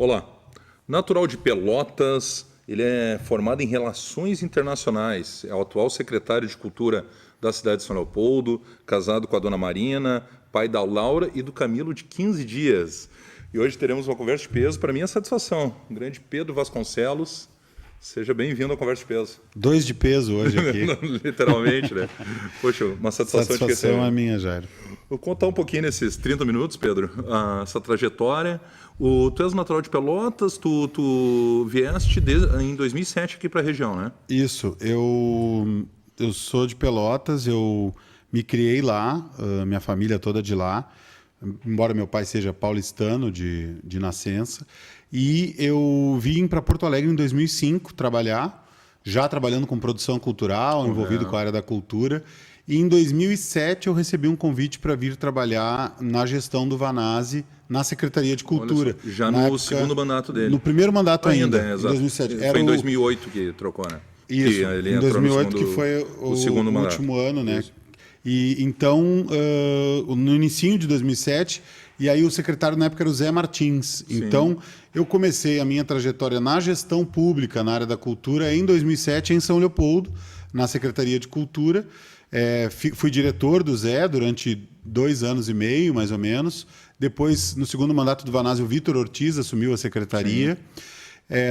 Olá, natural de Pelotas, ele é formado em Relações Internacionais, é o atual secretário de Cultura da cidade de São Leopoldo, casado com a dona Marina, pai da Laura e do Camilo de 15 dias. E hoje teremos uma conversa de peso, para mim é satisfação. O grande Pedro Vasconcelos, seja bem-vindo à Conversa de Peso. 2 de peso hoje aqui. Literalmente, né? Poxa, uma satisfação de receber. É minha, Jairo. Vou contar um pouquinho nesses 30 minutos, Pedro, essa trajetória. Tu és natural de Pelotas, tu vieste em 2007 aqui para a região, né? Isso, eu sou de Pelotas, eu me criei lá, minha família toda de lá, embora meu pai seja paulistano de nascença. E eu vim para Porto Alegre em 2005 trabalhar, já trabalhando com produção cultural, envolvido com a área da cultura. E em 2007 eu recebi um convite para vir trabalhar na gestão do Vanazzi, na Secretaria de Cultura. Só, já no segundo mandato dele. No primeiro mandato ainda, em 2007. Foi em 2008 que trocou, né? Isso, que ele em 2008 segundo, que foi o segundo último ano, né? Isso. E então, no início de 2007, e aí o secretário na época era o Zé Martins. Sim. Então, eu comecei a minha trajetória na gestão pública, na área da cultura, em 2007, em São Leopoldo, na Secretaria de Cultura. Fui diretor do Zé durante 2 anos e meio, mais ou menos. Depois, no segundo mandato do Vanazzi, o Vitor Ortiz assumiu a secretaria.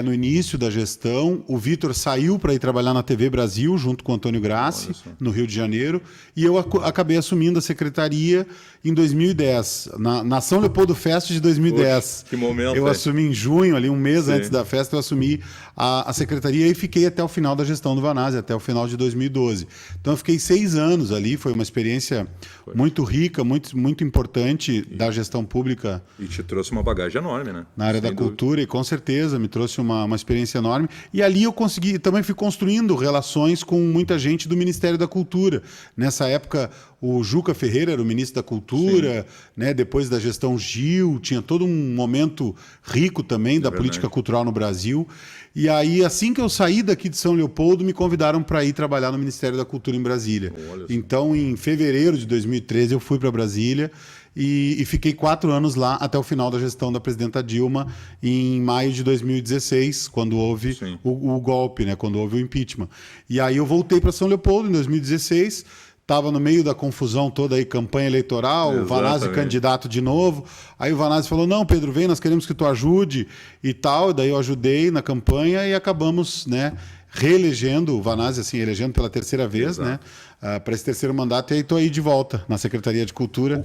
No início da gestão, o Vitor saiu para ir trabalhar na TV Brasil, junto com o Antônio Grassi, no Rio de Janeiro, e eu acabei assumindo a secretaria em 2010, na São Leopoldo Fest de 2010. Poxa, que momento! Eu assumi em junho, ali um mês antes da festa, eu assumi a secretaria e fiquei até o final da gestão do Vanazzi, até o final de 2012. Então eu fiquei 6 anos ali, foi uma experiência muito rica, muito importante da gestão pública. E te trouxe uma bagagem enorme, né? Na área da cultura, e com certeza me trouxe uma experiência enorme. E ali eu consegui, também fui construindo relações com muita gente do Ministério da Cultura. Nessa época, o Juca Ferreira era o ministro da Cultura, né? Depois da gestão Gil, tinha todo um momento rico também da política cultural no Brasil. E aí, assim que eu saí daqui de São Leopoldo, me convidaram para ir trabalhar no Ministério da Cultura em Brasília. Então, em fevereiro de 2013, eu fui para Brasília e fiquei 4 anos lá até o final da gestão da presidenta Dilma, em maio de 2016, quando houve o golpe, né? Quando houve o impeachment. E aí eu voltei para São Leopoldo em 2016, estava no meio da confusão toda aí, campanha eleitoral, o Vanazzi candidato de novo. Aí o Vanazzi falou, não, Pedro, vem, nós queremos que tu ajude e tal. E daí eu ajudei na campanha e acabamos, né, reelegendo o Vanazzi, assim, elegendo pela 3ª vez, né, para esse 3º mandato. E aí estou aí de volta na Secretaria de Cultura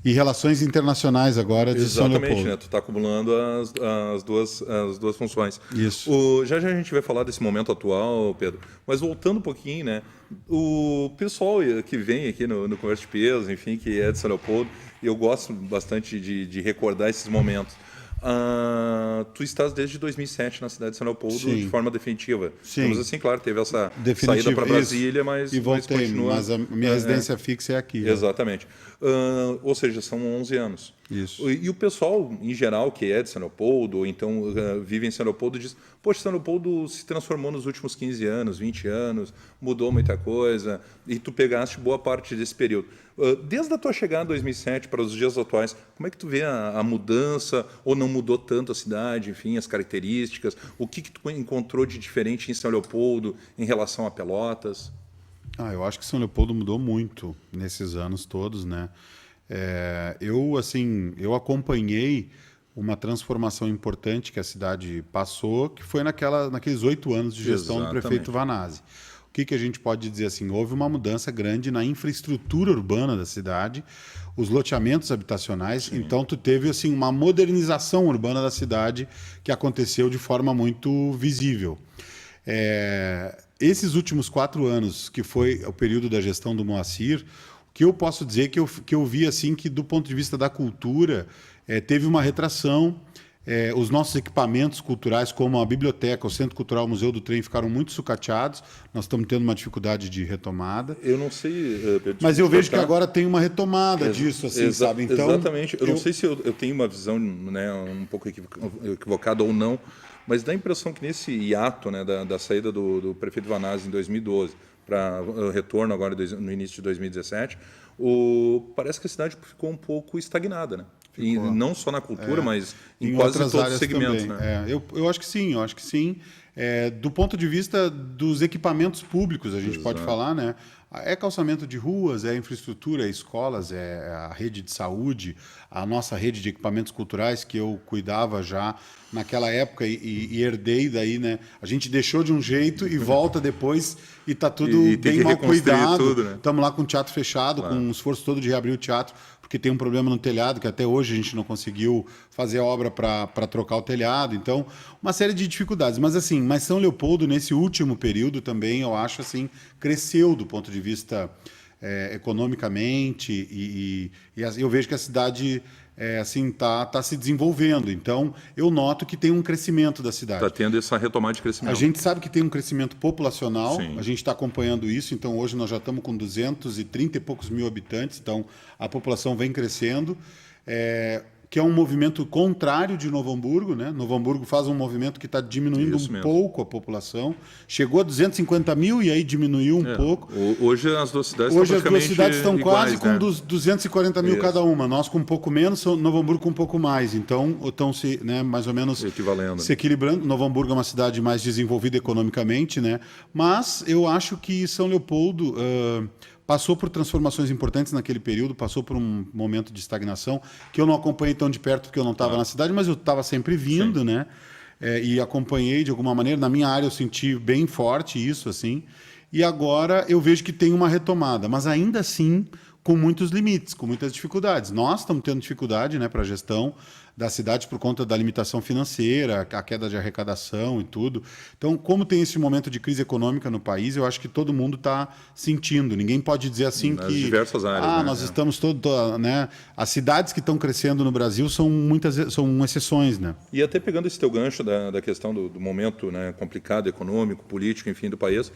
e Relações Internacionais agora de São Leopoldo. Exatamente, né? Tu está acumulando as duas funções. Isso. Já a gente vai falar desse momento atual, Pedro, mas voltando um pouquinho, né? O pessoal que vem aqui no Conversa de Peso, enfim, que é de São Leopoldo, eu gosto bastante de recordar esses momentos. Tu estás desde 2007 na cidade de São Leopoldo de forma definitiva. Sim. Mas assim, claro, teve essa saída para Brasília, mas voltei, continua... Mas a minha residência fixa é aqui. Exatamente. Ou seja, são 11 anos. Isso. E o pessoal, em geral, que é de São Leopoldo, ou então vive em São Leopoldo, diz, poxa, São Leopoldo se transformou nos últimos 15 anos, 20 anos, mudou muita coisa, e tu pegaste boa parte desse período. Desde a tua chegada em 2007 para os dias atuais, como é que tu vê a mudança, ou não mudou tanto a cidade, enfim, as características? O que tu encontrou de diferente em São Leopoldo em relação a Pelotas? Eu acho que São Leopoldo mudou muito nesses anos todos, né? Eu acompanhei uma transformação importante que a cidade passou, que foi naqueles 8 anos de gestão do prefeito Vanazzi. O que a gente pode dizer assim? Houve uma mudança grande na infraestrutura urbana da cidade, os loteamentos habitacionais. Então, tu teve assim, uma modernização urbana da cidade que aconteceu de forma muito visível. Esses últimos 4 anos, que foi o período da gestão do Moacir, o que eu posso dizer que eu vi assim, que do ponto de vista da cultura, teve uma retração. Os nossos equipamentos culturais, como a biblioteca, o Centro Cultural, o Museu do Trem, ficaram muito sucateados. Nós estamos tendo uma dificuldade de retomada. Eu não sei... mas eu vejo que agora tem uma retomada disso, assim, sabe? Então, exatamente. Eu não sei se eu tenho uma visão, né, um pouco equivocada ou não, mas dá a impressão que nesse hiato, né, da saída do prefeito Vanazzi em 2012 para retorno agora no início de 2017, parece que a cidade ficou um pouco estagnada, né? E não só na cultura, mas em quase todos os segmentos. Né? Eu acho que sim, eu acho que sim. Do ponto de vista dos equipamentos públicos, a gente pode falar, né? É calçamento de ruas, é infraestrutura, é escolas, é a rede de saúde, a nossa rede de equipamentos culturais que eu cuidava já naquela época e herdei daí, né? A gente deixou de um jeito e volta depois e está tudo bem mal cuidado. Estamos lá com o teatro fechado, com um esforço todo de reabrir o teatro, porque tem um problema no telhado, que até hoje a gente não conseguiu fazer obra para trocar o telhado. Então, uma série de dificuldades. Mas São Leopoldo, nesse último período também, eu acho, assim, cresceu do ponto de vista economicamente e eu vejo que a cidade tá se desenvolvendo. Então, eu noto que tem um crescimento da cidade. Está tendo essa retomada de crescimento. A gente sabe que tem um crescimento populacional, Sim. A gente está acompanhando isso, então hoje nós já estamos com 230 e poucos mil habitantes, então a população vem crescendo, que é um movimento contrário de Novo Hamburgo, né? Novo Hamburgo faz um movimento que está diminuindo pouco a população, chegou a 250 mil e aí diminuiu um pouco. Hoje as duas cidades estão iguais, quase com 240 mil cada uma, nós com um pouco menos, Novo Hamburgo com um pouco mais, então estão se, né, mais ou menos se equilibrando. Novo Hamburgo é uma cidade mais desenvolvida economicamente, né? Mas eu acho que São Leopoldo passou por transformações importantes naquele período, passou por um momento de estagnação que eu não acompanhei tão de perto porque eu não estava na cidade, mas eu estava sempre vindo, Sim. né? E acompanhei de alguma maneira. Na minha área eu senti bem forte isso, assim. E agora eu vejo que tem uma retomada, mas ainda assim com muitos limites, com muitas dificuldades. Nós estamos tendo dificuldade, né, para a gestão da cidade por conta da limitação financeira, a queda de arrecadação e tudo. Então, como tem esse momento de crise econômica no país, eu acho que todo mundo está sentindo. Ninguém pode dizer assim nas diversas áreas, né? Nós estamos todos, né? As cidades que estão crescendo no Brasil são exceções, né? E até pegando esse teu gancho da questão do momento, né, complicado, econômico, político, enfim, do país,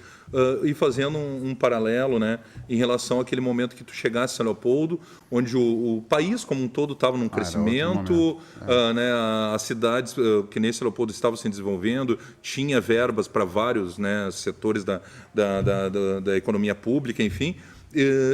e fazendo um paralelo, né, em relação àquele momento que tu chegasse a São Leopoldo, onde o país como um todo estava num crescimento, né, as cidades que nem São Leopoldo estavam se desenvolvendo, tinha verbas para vários, né, setores da economia pública, enfim.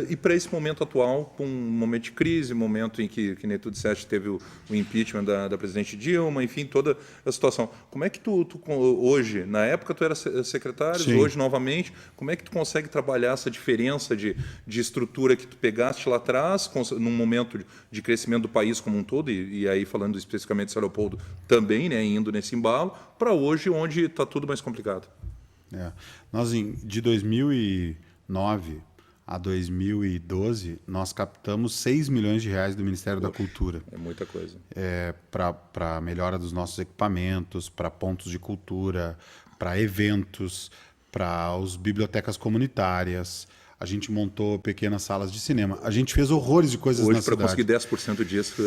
E para esse momento atual, com um momento de crise, momento em que nem tu disseste, teve o impeachment da presidente Dilma, enfim, toda a situação. Como é que tu hoje, na época tu era secretário, Sim. hoje novamente, como é que tu consegue trabalhar essa diferença de estrutura que tu pegaste lá atrás, num momento de crescimento do país como um todo, e aí falando especificamente de São Leopoldo também, né, indo nesse embalo, para hoje, onde está tudo mais complicado? Nós, de 2009... a 2012, nós captamos 6 milhões de reais do Ministério da Cultura. É muita coisa. Para a melhora dos nossos equipamentos, para pontos de cultura, para eventos, para as bibliotecas comunitárias. A gente montou pequenas salas de cinema. A gente fez horrores de coisas na cidade. Hoje, para conseguir 10% disso,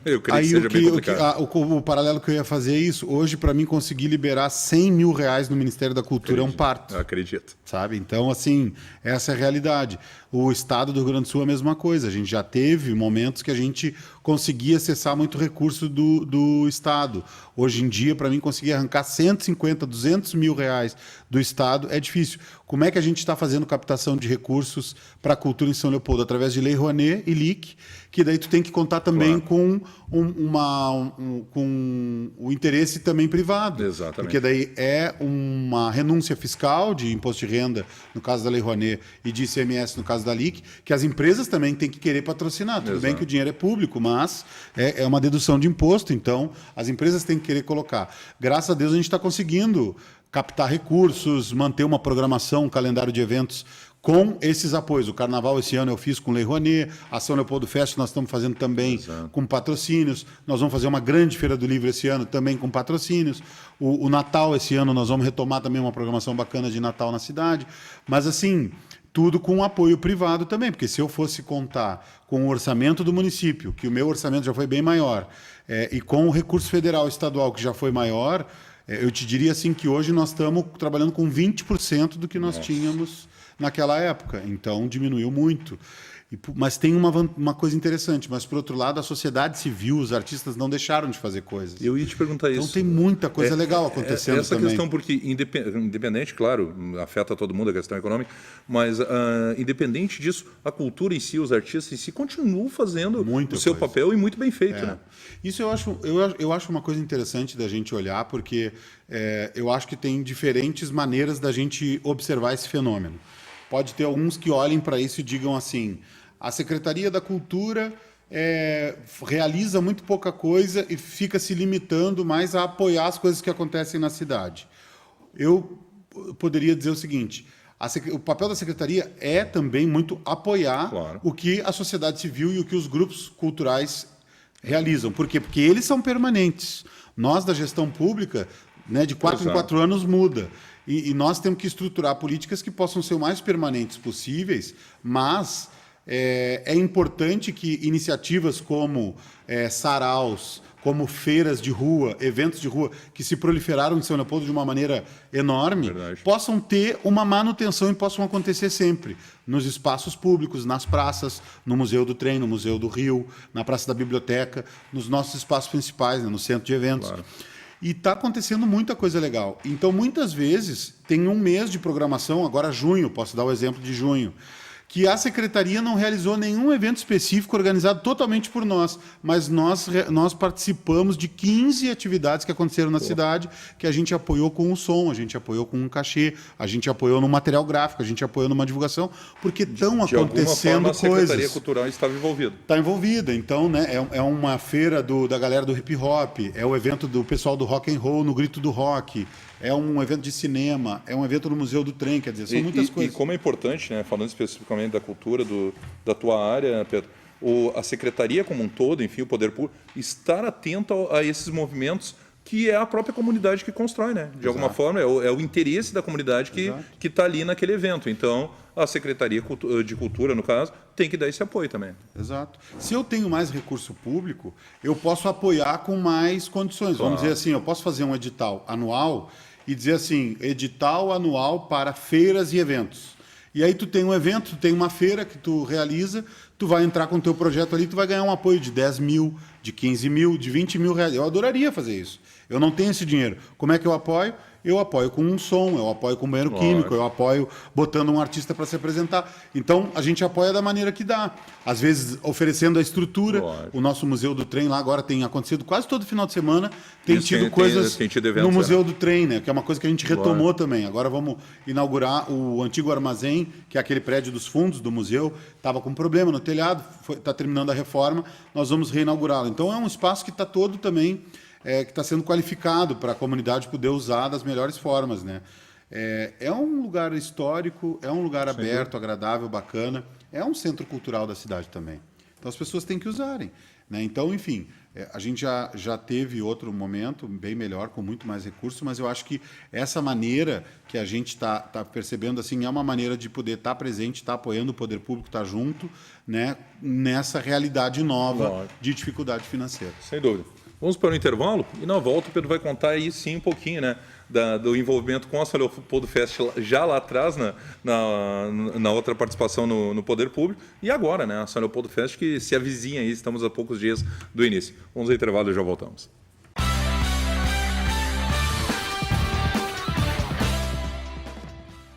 eu creio que seja bem complicado. O paralelo que eu ia fazer é isso. Hoje, para mim, conseguir liberar 100 mil reais no Ministério da Cultura é um parto. Eu acredito. Sabe? Então, assim, essa é a realidade. O Estado do Rio Grande do Sul é a mesma coisa. A gente já teve momentos que a gente conseguia acessar muito recurso do Estado. Hoje em dia, para mim, conseguir arrancar 150, 200 mil reais do Estado é difícil. Como é que a gente está fazendo captação de recursos para a cultura em São Leopoldo? Através de Lei Rouanet e LIC, que daí tu tem que contar também com o interesse também privado. Exatamente. Porque daí é uma renúncia fiscal de imposto de renda, no caso da Lei Rouanet, e de ICMS, no caso da LIC, que as empresas também têm que querer patrocinar. Tudo bem que o dinheiro é público, mas é uma dedução de imposto, então as empresas têm que querer colocar. Graças a Deus a gente está conseguindo captar recursos, manter uma programação, um calendário de eventos com esses apoios. O Carnaval esse ano eu fiz com Lei Rouanet, a São Leopoldo Fest nós estamos fazendo também com patrocínios, nós vamos fazer uma grande Feira do Livro esse ano também com patrocínios, o Natal esse ano nós vamos retomar também uma programação bacana de Natal na cidade, mas assim, tudo com apoio privado também, porque se eu fosse contar com o orçamento do município, que o meu orçamento já foi bem maior, e com o recurso federal e estadual que já foi maior, eu te diria assim que hoje nós estamos trabalhando com 20% do que nós tínhamos naquela época. Então, diminuiu muito. Mas tem uma coisa interessante, mas por outro lado a sociedade civil, os artistas não deixaram de fazer coisas. Eu ia te perguntar isso. Então tem muita coisa legal acontecendo essa também. Questão, porque independente, claro, afeta todo mundo a questão econômica, mas independente disso, a cultura em si, os artistas em si, continuam fazendo muita o seu coisa. papel e muito bem feito. Né? Isso eu acho uma coisa interessante da gente olhar, porque eu acho que tem diferentes maneiras da gente observar esse fenômeno. Pode ter alguns que olhem para isso e digam assim: a Secretaria da Cultura realiza muito pouca coisa e fica se limitando mais a apoiar as coisas que acontecem na cidade. Eu poderia dizer o seguinte: o papel da Secretaria é também muito apoiar o que a sociedade civil e o que os grupos culturais realizam. Por quê? Porque eles são permanentes. Nós, da gestão pública, né, de 4 em 4 anos muda. E nós temos que estruturar políticas que possam ser o mais permanentes possíveis, mas é importante que iniciativas como saraus, como feiras de rua, eventos de rua, que se proliferaram em São Leopoldo de uma maneira enorme, possam ter uma manutenção e possam acontecer sempre. Nos espaços públicos, nas praças, no Museu do Trem, no Museu do Rio, na Praça da Biblioteca, nos nossos espaços principais, né, no centro de eventos. Claro. E está acontecendo muita coisa legal. Então, muitas vezes, tem um mês de programação, agora junho, posso dar o exemplo de junho, que a Secretaria não realizou nenhum evento específico organizado totalmente por nós, mas nós participamos de 15 atividades que aconteceram na cidade, que a gente apoiou com o som, a gente apoiou com um cachê, a gente apoiou no material gráfico, a gente apoiou numa divulgação, porque estão acontecendo coisas. A Secretaria Cultural estava envolvida. Está envolvida, então, né, é uma feira da galera do hip hop, é o evento do pessoal do rock and roll no Grito do Rock, é um evento de cinema, é um evento no Museu do Trem, quer dizer, são muitas coisas. E como é importante, né, falando especificamente da cultura, da tua área, Pedro, a Secretaria como um todo, enfim, o Poder Público, estar atento a esses movimentos que é a própria comunidade que constrói, né? De alguma forma, é o interesse da comunidade que está ali naquele evento. Então, a Secretaria de Cultura, no caso, tem que dar esse apoio também. Exato. Se eu tenho mais recurso público, eu posso apoiar com mais condições. Claro. Vamos dizer assim, eu posso fazer um edital anual e dizer assim, edital anual para feiras e eventos. E aí tu tem um evento, tu tem uma feira que tu realiza, tu vai entrar com o teu projeto ali, tu vai ganhar um apoio de 10 mil, de 15 mil, de 20 mil reais. Eu adoraria fazer isso. Eu não tenho esse dinheiro. Como é que eu apoio? Eu apoio com um som, eu apoio com um banheiro químico, eu apoio botando um artista para se apresentar. Então, a gente apoia da maneira que dá. Às vezes, oferecendo a estrutura. O nosso Museu do Trem lá agora tem acontecido quase todo final de semana. Tem tido coisas no Museu do Trem, né? Que é uma coisa que a gente retomou também. Agora vamos inaugurar o antigo armazém, que é aquele prédio dos fundos do museu. Estava com problema no telhado, está terminando a reforma. Nós vamos reinaugurá-lo. Então, é um espaço que está todo também... que está sendo qualificado para a comunidade poder usar das melhores formas, né? É um lugar histórico, é um lugar aberto, agradável, bacana, é um centro cultural da cidade também. Então as pessoas têm que usarem, né? Então, enfim, a gente já teve outro momento bem melhor, com muito mais recursos, mas eu acho que essa maneira que a gente está percebendo assim é uma maneira de poder estar presente, estar apoiando o poder público, estar junto, né? Nessa realidade nova de dificuldade financeira. Sem dúvida. Vamos para o intervalo e na volta o Pedro vai contar aí sim um pouquinho, né, do envolvimento com a São Leopoldo Fest já lá atrás, na outra participação no Poder Público, e agora, né, a São Leopoldo Fest que se avizinha aí, estamos a poucos dias do início. Vamos ao intervalo e já voltamos.